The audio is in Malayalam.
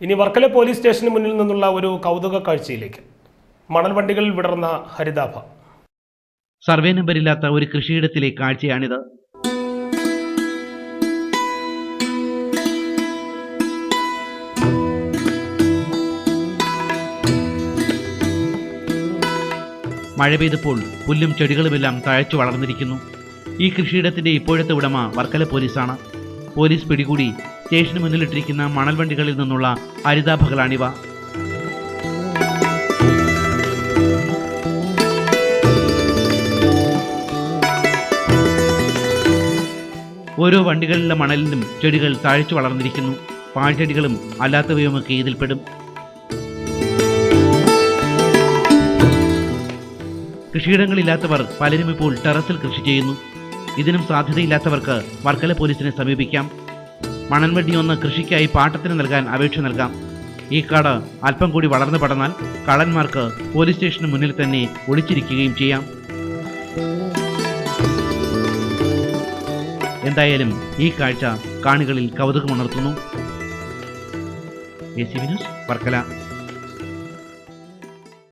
ഇനി വർക്കല പോലീസ് സ്റ്റേഷന് മുന്നിൽ നിന്നുള്ള ഒരു കൗതുക കാഴ്ചയിലേക്ക്. മണൽ വണ്ടികളിൽ വിടർന്ന ഹരിതാഭ. സർവേ നമ്പരില്ലാത്ത ഒരു കൃഷിയിടത്തിലെ കാഴ്ചയാണിത്. മഴ പെയ്തപ്പോൾ പുല്ലും ചെടികളുമെല്ലാം തഴച്ചു വളർന്നിരിക്കുന്നു. ഈ കൃഷിയിടത്തിന്റെ ഇപ്പോഴത്തെ ഉടമ വർക്കല പോലീസാണ്. പോലീസ് പിടികൂടി സ്റ്റേഷന് മുന്നിലിട്ടിരിക്കുന്ന മണൽ വണ്ടികളിൽ നിന്നുള്ള ഹരിതാഭകളാണിവ. ഓരോ വണ്ടികളിലെ മണലിലും ചെടികൾ താഴ്ച വളർന്നിരിക്കുന്നു. പാഴ്ചെടികളും അല്ലാത്തവയുമൊക്കെ ഇതിൽപ്പെടും. കൃഷിയിടങ്ങളില്ലാത്തവർ പലരും ഇപ്പോൾ ടെറസിൽ കൃഷി ചെയ്യുന്നു. ഇതിനും സാധ്യതയില്ലാത്തവർക്ക് വർക്കല പോലീസിനെ സമീപിക്കാം. മണൽവണ്ടി ഒന്ന് കൃഷിക്കായി പാട്ടത്തിന് നൽകാൻ അപേക്ഷ നൽകാം. ഈ കാട് അല്പം കൂടി വളർന്നു പടർന്നാൽ കള്ളന്മാർക്ക് പോലീസ് സ്റ്റേഷന് മുന്നിൽ തന്നെ ഒളിച്ചിരിക്കുകയും ചെയ്യാം. എന്തായാലും ഈ കാഴ്ച കാണികളിൽ കൗതുകമുണർത്തുന്നു. AC news Varkala.